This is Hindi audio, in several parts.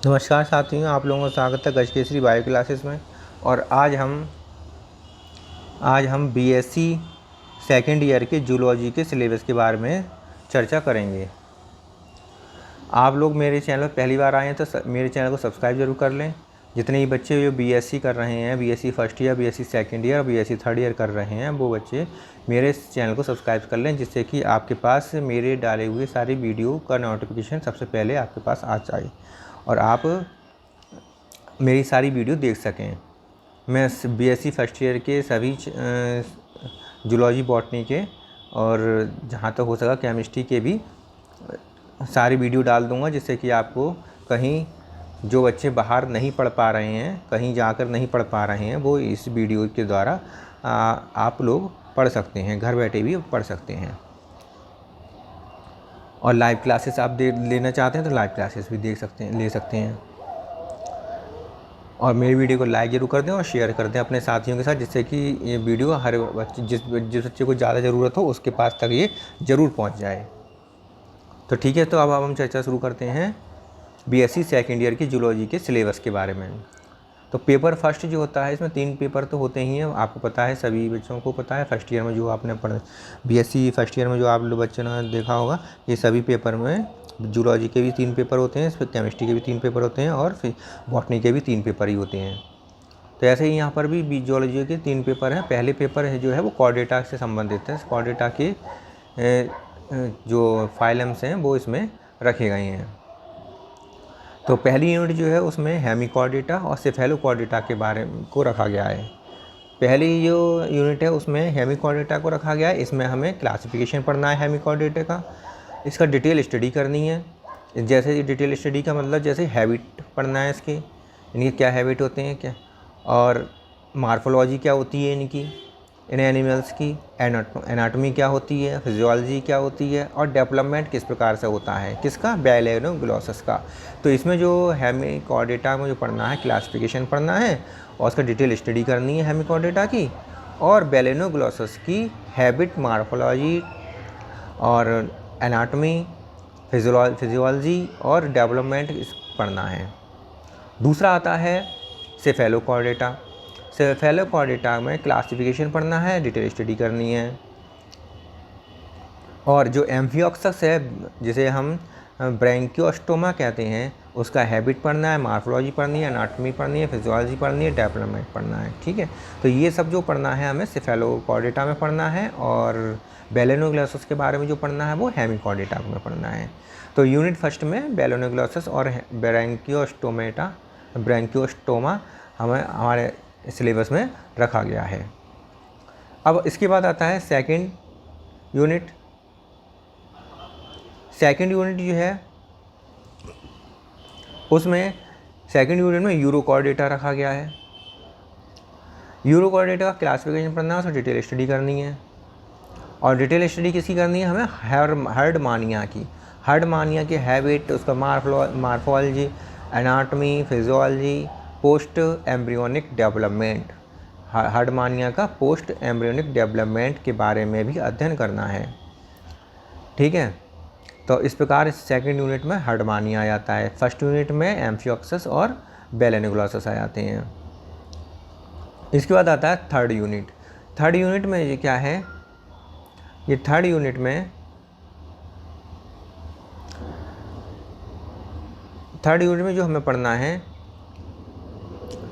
नमस्कार साथियों, आप लोगों का स्वागत है गज केसरी बायो क्लासेस में। और आज हम बीएससी सेकेंड ईयर के जूलॉजी के सिलेबस के बारे में चर्चा करेंगे। आप लोग मेरे चैनल पर पहली बार आए हैं तो मेरे चैनल को सब्सक्राइब जरूर कर लें। जितने भी बच्चे जो बीएससी कर रहे हैं, BSc first year, BSc second year और बीएससी थर्ड ईयर कर रहे हैं, वो बच्चे मेरे चैनल को सब्सक्राइब कर लें, जिससे कि आपके पास मेरे डाले हुए सारी वीडियो का नोटिफिकेशन सबसे पहले आपके पास आ जाए और आप मेरी सारी वीडियो देख सकें। मैं बीएससी फर्स्ट ईयर के सभी जूलॉजी, बॉटनी के और जहाँ तक हो सका केमिस्ट्री के भी सारी वीडियो डाल दूँगा, जिससे कि आपको कहीं जो बच्चे बाहर नहीं पढ़ पा रहे हैं, कहीं जाकर नहीं पढ़ पा रहे हैं, वो इस वीडियो के द्वारा आप लोग पढ़ सकते हैं, घर बैठे भी पढ़ सकते हैं। और लाइव क्लासेस आप लेना चाहते हैं तो लाइव क्लासेस भी ले सकते हैं। और मेरी वीडियो को लाइक ज़रूर कर दें और शेयर कर दें अपने साथियों के साथ, जिससे कि ये वीडियो हर बच्चे जिस बच्चे को ज़्यादा ज़रूरत हो उसके पास तक ये ज़रूर पहुंच जाए। तो ठीक है, तो अब हम चर्चा शुरू करते हैं बीएससी सेकेंड ईयर की जूलॉजी के सिलेबस के बारे में। तो पेपर फर्स्ट जो होता है, इसमें 3 पेपर तो होते ही हैं, आपको पता है, सभी बच्चों को पता है। फर्स्ट ईयर में जो आपने बीएससी फर्स्ट ईयर में जो आप लोग बच्चों ने देखा होगा, ये सभी पेपर में जूलॉजी के भी 3 पेपर होते हैं, फिर केमिस्ट्री के भी 3 पेपर होते हैं और फिर बॉटनी के भी 3 पेपर ही होते हैं। तो ऐसे ही यहाँ पर भी जूलॉजी के 3 पेपर हैं। पहले पेपर है जो है वो कॉर्डेटा से संबंधित है। कॉर्डेटा के जो फाइलम्स हैं वो इसमें रखे गए हैं। तो पहली यूनिट जो है उसमें हेमिकॉर्डेटा और सेफेलोकॉर्डेटा के बारे को रखा गया है। पहली जो यूनिट है उसमें हेमिकॉर्डेटा को रखा गया है। इसमें हमें क्लासिफिकेशन पढ़ना है हेमिकॉर्डेटा का, इसका डिटेल स्टडी करनी है। जैसे डिटेल स्टडी का मतलब जैसे हैबिट पढ़ना है इसकी, इनके क्या हैबिट होते हैं क्या, और मार्फोलॉजी क्या होती है इनकी, इन एनिमल्स की, एनाटॉमी क्या होती है, फिजियोलॉजी क्या होती है, और डेवलपमेंट किस प्रकार से होता है, किसका, बेलेनोग्लोसस का। तो इसमें जो हेमिकॉर्डेटा में जो पढ़ना है, क्लासिफिकेशन पढ़ना है और उसका डिटेल स्टडी करनी है हेमिकॉर्डेटा की, और बेलेनोग्लोसस की हैबिट, मार्फोलॉजी और एनाटॉमी, फिजियोलॉजी और डेवलपमेंट पढ़ना है। दूसरा आता है सेफेलोकॉर्डेटा। सेफेलोकॉर्डेटा में क्लासिफिकेशन पढ़ना है, डिटेल स्टडी करनी है। और जो एम्फियोक्सस है, जिसे हम ब्रैंकियोस्टोमा कहते हैं, उसका हैबिट पढ़ना है, मार्फोलॉजी पढ़नी है, एनाटॉमी पढ़नी है, फिजियोलॉजी पढ़नी है, डेवलपमेंट पढ़ना है। ठीक है, तो ये सब जो पढ़ना है हमें सेफेलोकॉर्डेटा में पढ़ना है, और बेलेनोग्लोसस के बारे में जो पढ़ना है वो हेमिकॉर्डेटा में पढ़ना है। तो यूनिट फर्स्ट में बेलेनोग्लोसस और ब्रैंकियोस्टोमा हमारे सिलेबस में रखा गया है। अब इसके बाद आता है सेकंड यूनिट। सेकंड यूनिट जो है उसमें सेकंड यूनिट में यूरोकॉर्डेटा रखा गया है। यूरोकॉर्डेटा का क्लासिफिकेशन पढ़ना है, उसमें डिटेल स्टडी करनी है। और डिटेल स्टडी किसकी करनी है हमें, हर्डमानिया की। हर्डमानिया की हैबिट, उसका morphology, anatomy, physiology, post embryonic development, Herdmania का पोस्ट एम्ब्रियोनिक डेवलपमेंट के बारे में भी अध्ययन करना है। ठीक है, तो इस प्रकार इस सेकंड यूनिट में हर्डमानिया आ जाता है। फर्स्ट यूनिट में एम्फियोक्सस और बेलेनोग्लोसस आ जाते हैं। इसके बाद आता है थर्ड यूनिट। थर्ड यूनिट में ये क्या है, ये थर्ड यूनिट में जो हमें पढ़ना है,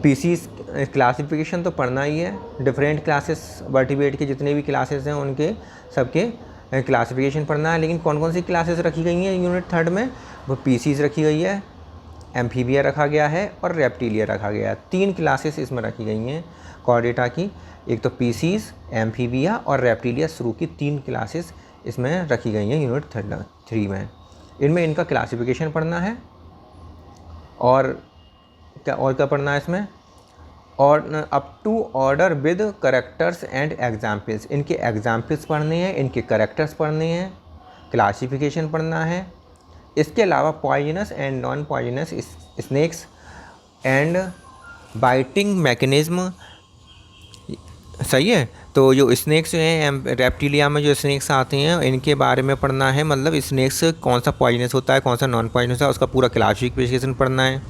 पीसीज क्लासिफिकेशन तो पढ़ना ही है। डिफरेंट क्लासेस, वर्टिब्रेट के जितने भी क्लासेस हैं उनके सबके क्लासिफिकेशन पढ़ना है। लेकिन कौन कौन सी क्लासेस रखी गई हैं यूनिट थर्ड में, वो पीसीज रखी गई है, एम्फीबिया रखा गया है और रेप्टिलिया रखा गया है। 3 क्लासेस इसमें रखी गई हैं कॉर्डेटा की। एक तो पीसीज, एम्फीबिया और रेप्टिलिया शुरू की 3 क्लासेस इसमें रखी गई हैं यूनिट 3 में। इनमें इनका क्लासिफिकेशन पढ़ना है और क्या पढ़ना है इसमें, और up to order with characters and examples. इनके एग्जाम्पल्स पढ़ने हैं, इनके करेक्टर्स पढ़ने हैं, क्लासिफिकेशन पढ़ना है। इसके अलावा poisonous and non poisonous snakes and biting mechanism. सही है, तो जो स्नेक्स हैं, रेप्टिलिया में जो स्नेक्स आते हैं इनके बारे में पढ़ना है। मतलब स्नेक्स कौन सा पॉइजनस होता है, कौन सा नॉन पॉइजनस होता है, उसका पूरा क्लासिफिकेशन पढ़ना है।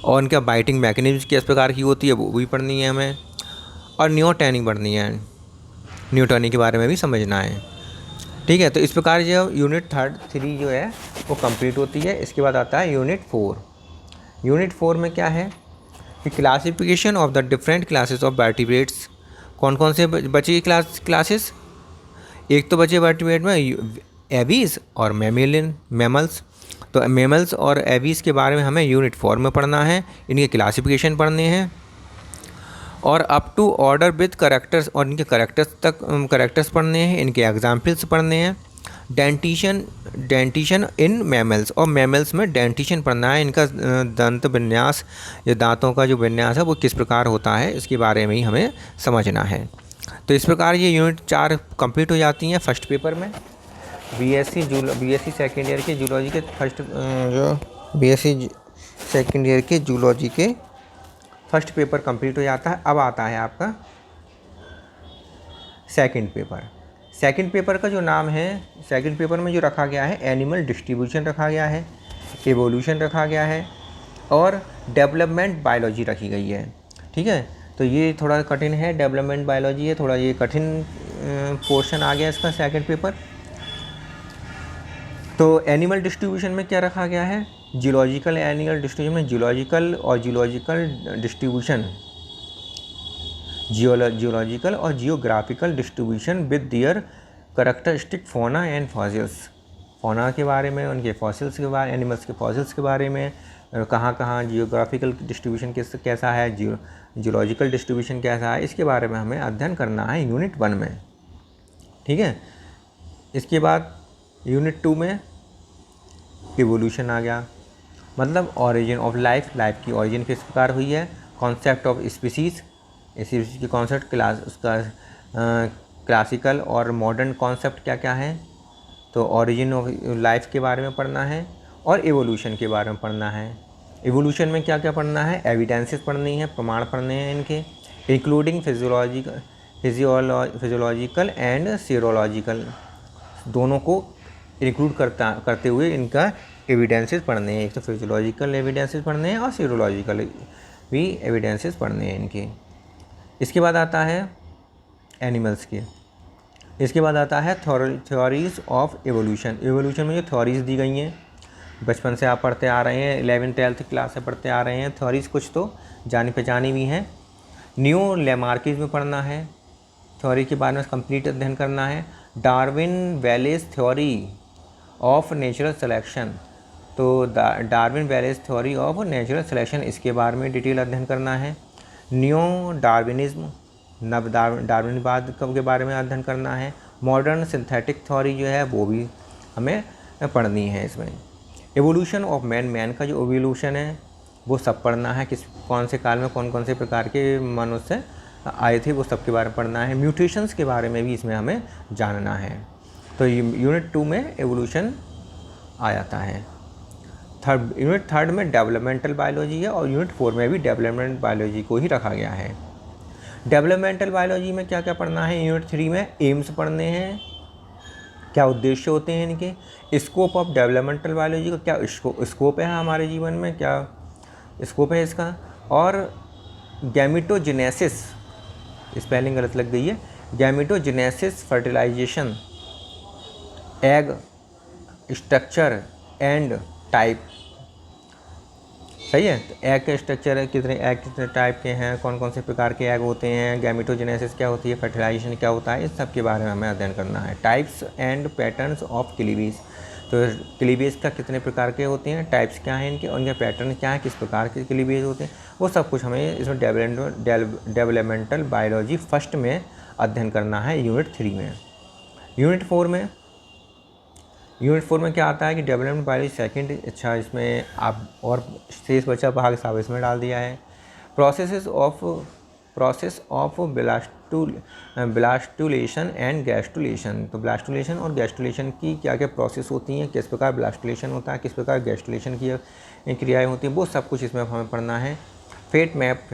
और इनका बाइटिंग मैकेनिज्म किस प्रकार की होती है वो भी पढ़नी है हमें, और न्यूटॉनिक पढ़नी है, न्यूटॉनिक के बारे में भी समझना है। ठीक है, तो इस प्रकार जो यूनिट 3 जो है वो कंप्लीट होती है। इसके बाद आता है यूनिट 4। यूनिट 4 में क्या है कि classification of the different classes of vertebrates. कौन कौन से बची क्लासेस? एक तो बचे वर्टिब्रेट में एवीज और मैमेलियन मैमल्स। तो मैमल्स और एवीज के बारे में हमें यूनिट 4 में पढ़ना है, इनके क्लासिफिकेशन पढ़ने हैं, और up to order with characters, और इनके करेक्टर्स पढ़ने हैं, इनके एग्जाम्पल्स पढ़ने हैं। डेंटिशन इन मैमल्स, और मैमल्स में डेंटिशन पढ़ना है, इनका दंत विन्यास, ये दांतों का जो विन्यास है वो किस प्रकार होता है इसके बारे में ही हमें समझना है। तो इस प्रकार ये यूनिट 4 कंप्लीट हो जाती हैं फर्स्ट पेपर में। बीएससी सेकेंड ईयर के जूलॉजी के सेकेंड ईयर के जूलॉजी के फर्स्ट पेपर कंप्लीट हो जाता है। अब आता है आपका सेकंड पेपर। सेकंड पेपर का जो नाम है, सेकंड पेपर में जो रखा गया है, एनिमल डिस्ट्रीब्यूशन रखा गया है, एवोल्यूशन रखा गया है, और डेवलपमेंट बायोलॉजी रखी गई है। ठीक है, तो ये थोड़ा कठिन है, डेवलपमेंट बायोलॉजी है, थोड़ा ये कठिन पोर्शन आ गया इसका सेकंड पेपर। तो एनिमल डिस्ट्रीब्यूशन में क्या रखा गया है, जियोलॉजिकल एनिमल डिस्ट्रीब्यूशन में जियोलॉजिकल डिस्ट्रीब्यूशन, जियोलॉजिकल और geographical distribution with their characteristic fauna and fossils. Fauna के बारे में, उनके फॉसिल्स के बारे, एनिमल्स के फॉसिल्स के बारे में, कहाँ कहाँ जियोग्राफिकल डिस्ट्रीब्यूशन कैसा है, जियोलॉजिकल डिस्ट्रीब्यूशन कैसा है, इसके बारे में हमें अध्ययन करना है यूनिट 1 में। ठीक है, इसके बाद यूनिट 2 में इवोल्यूशन आ गया, मतलब ऑरिजिन ऑफ लाइफ, लाइफ की ऑरिजिन किस प्रकार हुई है, कॉन्सेप्ट ऑफ स्पीसीज़, स्पीसीज की कॉन्सेप्ट क्लास, उसका क्लासिकल और मॉडर्न कॉन्सेप्ट क्या क्या है। तो ऑरिजिन ऑफ लाइफ के बारे में पढ़ना है, और एवोल्यूशन के बारे में पढ़ना है। एवोल्यूशन में क्या क्या पढ़ना है, एविडेंसेस पढ़नी है, प्रमाण पढ़ने हैं इनके, इंक्लूडिंग फिजियोलॉजिकल एंड सीरोलॉजिकल, दोनों को इंक्लूड करते हुए इनका एविडेंसेस पढ़ने हैं। एक तो फिजियोलॉजिकल एविडेंसेस पढ़ने हैं और सीरोलॉजिकल भी एविडेंसेस पढ़ने हैं इनके। इसके बाद आता है एनिमल्स के, इसके बाद आता है थ्योरीज ऑफ एवोल्यूशन। एवोल्यूशन में जो थ्योरीज दी गई हैं, बचपन से आप पढ़ते आ रहे हैं, 11th 12th क्लास से पढ़ते आ रहे हैं, थ्योरीज कुछ तो जानी पहचानी भी हैं। न्यू लेमार्किस में पढ़ना है, थ्योरी के बारे में कंप्लीट अध्ययन करना है। Darwin Wallace theory of natural selection, तो Darwin Wallace theory of natural selection, इसके बारे में डिटेल अध्ययन करना है। न्यू डार्विनिज्म, नव डार्विनवाद के बारे में अध्ययन करना है। मॉडर्न सिंथेटिक थ्योरी जो है वो भी हमें पढ़नी है इसमें। एवोल्यूशन ऑफ मैन का जो एवोल्यूशन है वो सब पढ़ना है, कौन से काल में कौन कौन से प्रकार के मनुष्य आए थे वो सब के बारे में पढ़ना है। म्यूटेशंस के बारे में भी इसमें हमें जानना है। तो यूनिट 2 में एवोल्यूशन आ जाता है। यूनिट 3 में डेवलपमेंटल बायोलॉजी है, और यूनिट 4 में भी डेवलपमेंट बायोलॉजी को ही रखा गया है। डेवलपमेंटल बायोलॉजी में क्या क्या पढ़ना है, यूनिट 3 में एम्स पढ़ने हैं, क्या उद्देश्य होते हैं इनके, स्कोप ऑफ डेवलपमेंटल बायोलॉजी का क्या स्कोप है हमारे जीवन में, क्या स्कोप है इसका, और गैमेटोजेनेसिस, स्पेलिंग गलत लग गई है, gametogenesis, fertilization, egg structure and type, सही है। तो एग के स्ट्रक्चर कितने टाइप के हैं, कौन कौन से प्रकार के एग होते हैं, गैमेटोजेनेसिस क्या होती है, फर्टिलाइजेशन क्या होता है, इस सब के बारे में हमें अध्ययन करना है। Types and patterns of cleavage, तो क्लीवेज का कितने प्रकार के होते हैं, टाइप्स क्या हैं इनके, उनके पैटर्न क्या है, किस प्रकार के क्लीवेज होते हैं, वो सब कुछ हमें इसमें डेवलपमेंटल बायोलॉजी फर्स्ट में अध्ययन करना है यूनिट 3 में। यूनिट 4 में क्या आता है कि डेवलपमेंट बायोलॉजी सेकंड, अच्छा इसमें आप और शेष बचा भाग सब इसमें डाल दिया है। Process of blastulation and gastrulation, तो ब्लास्टुलेशन और गैस्टुलेशन की क्या क्या प्रोसेस होती हैं, किस प्रकार ब्लास्टुलेशन होता है, किस प्रकार गैस्टुलेशन की क्रियाएँ होती हैं, वो सब कुछ इसमें हमें पढ़ना है। फेट मैप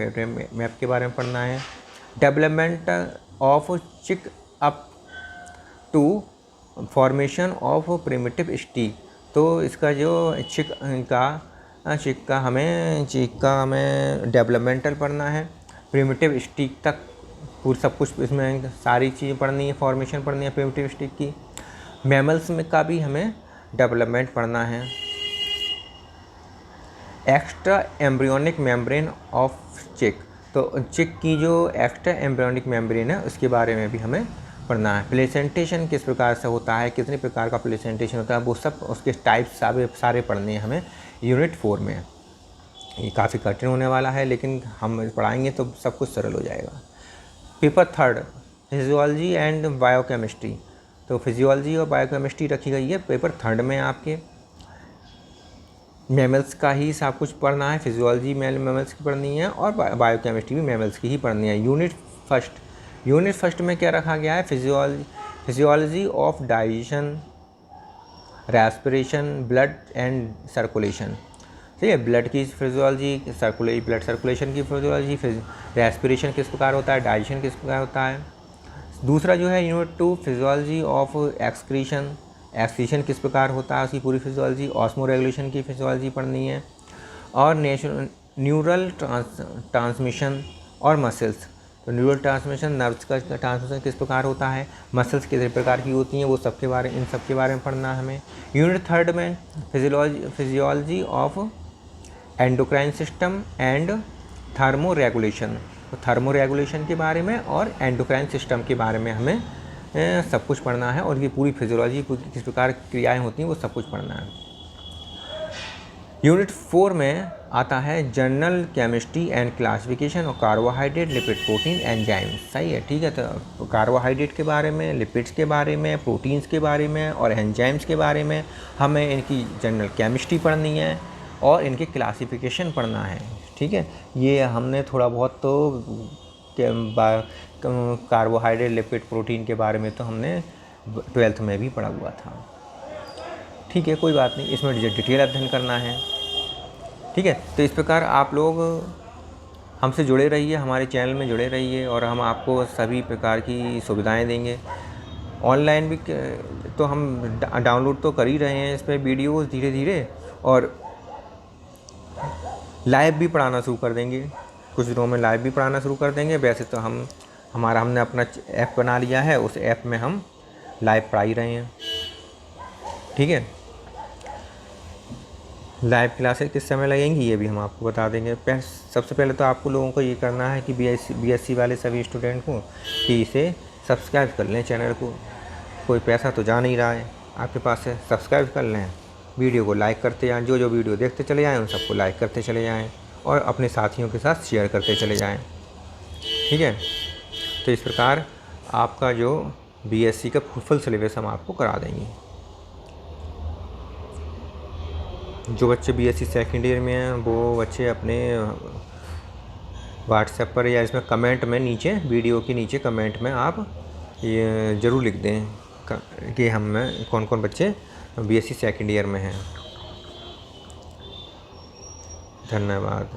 के बारे में पढ़ना है। Development of chick up to formation of primitive streak, तो इसका जो चिक का चीक का हमें डेवलपमेंटल पढ़ना है, प्रिमिटिव स्टिक तक पूरा सब कुछ इसमें सारी चीज़ें पढ़नी है, फॉर्मेशन पढ़नी है प्रिमिटिव स्टिक की। मैमल्स में का भी हमें डेवलपमेंट पढ़ना है। एक्स्ट्रा एम्ब्रियोनिक मेम्ब्रेन ऑफ चिक, तो चिक की जो एक्स्ट्रा एम्ब्रियोनिक मेम्ब्रेन है उसके बारे में भी हमें पढ़ना है। प्लेसेंटेशन किस प्रकार से होता है, कितने प्रकार का प्लेसेंटेशन होता है, वो सब उसके टाइप्स सारे पढ़ने हैं हमें यूनिट 4 में। ये काफ़ी कठिन होने वाला है, लेकिन हम पढ़ाएंगे तो सब कुछ सरल हो जाएगा। पेपर 3 फिजियोलॉजी एंड बायोकेमिस्ट्री, तो फिजियोलॉजी और बायोकेमिस्ट्री रखी गई है पेपर 3 में। आपके मैमल्स का ही सब कुछ पढ़ना है, फिजियोलॉजी मैमल्स की पढ़नी है और बायोकेमिस्ट्री भी मैमल्स की ही पढ़नी है। यूनिट फर्स्ट में क्या रखा गया है, physiology of digestion, respiration, blood and circulation. ठीक है, ब्लड की फिजियोलॉजी, ब्लड सर्कुलेशन की फिजियोलॉजी, रेस्पिरेशन किस प्रकार होता है, डाइजेशन किस प्रकार होता है। दूसरा जो है यूनिट 2 फिजियोलॉजी ऑफ एक्सक्रीशन किस प्रकार होता है, उसकी पूरी फिजियोलॉजी। ऑस्मो रेगुलेशन की फिजियोलॉजी पढ़नी है। और न्यूरल ट्रांसमिशन और मसल्स, तो न्यूरल ट्रांसमिशन, नर्व्स का ट्रांसमिशन किस प्रकार होता है, मसल्स किस प्रकार की होती हैं, वो इन सब के बारे में पढ़ना है हमें। यूनिट 3 में physiology of endocrine system and thermo regulation, तो थर्मो रेगुलेशन के बारे में और एंडोक्राइन सिस्टम के बारे में हमें सब कुछ पढ़ना है, और ये पूरी फिजियोलॉजी किस प्रकार क्रियाएं होती हैं वो सब कुछ पढ़ना है। यूनिट 4 में आता है general chemistry and classification of carbohydrate, lipid, protein, enzymes. सही है, ठीक है। तो कार्बोहाइड्रेट के बारे में, लिपिड्स के बारे में, प्रोटीन्स के बारे में और एंजाइम्स के बारे में हमें इनकी जनरल केमिस्ट्री पढ़नी है और इनके क्लासिफिकेशन पढ़ना है। ठीक है, ये हमने थोड़ा बहुत तो कार्बोहाइड्रेट, लिपिड, प्रोटीन के बारे में तो हमने 12th में भी पढ़ा हुआ था। ठीक है, कोई बात नहीं, इसमें डिटेल अध्ययन करना है। ठीक है, तो इस प्रकार आप लोग हमसे जुड़े रहिए, हमारे चैनल में जुड़े रहिए और हम आपको सभी प्रकार की सुविधाएं देंगे। ऑनलाइन भी तो हम डाउनलोड तो कर ही रहे हैं इस पर वीडियोज़ धीरे धीरे, और लाइव भी पढ़ाना शुरू कर देंगे। कुछ दिनों में लाइव भी पढ़ाना शुरू कर देंगे। वैसे तो हमने अपना ऐप बना लिया है, उस ऐप में हम लाइव पढ़ा ही रहे हैं। ठीक है, लाइव क्लासेस किस समय लगेंगी ये भी हम आपको बता देंगे। सबसे पहले तो आपको लोगों को ये करना है कि बीएससी वाले सभी स्टूडेंट को कि इसे सब्सक्राइब कर लें चैनल को। कोई पैसा तो जा नहीं रहा है आपके पास से, सब्सक्राइब कर लें, वीडियो को लाइक करते जाएँ, जो वीडियो देखते चले जाएँ उन सबको लाइक करते चले जाएँ और अपने साथियों के साथ शेयर करते चले जाएँ। ठीक है, तो इस प्रकार आपका जो बीएससी का फुल सिलेबस हम आपको करा देंगे। जो बच्चे बीएससी सेकेंड ईयर में हैं वो बच्चे अपने व्हाट्सएप पर या इसमें कमेंट में नीचे, वीडियो के नीचे कमेंट में आप ये ज़रूर लिख दें कि हम में कौन कौन बच्चे बीएससी सेकेंड ईयर में हैं। धन्यवाद।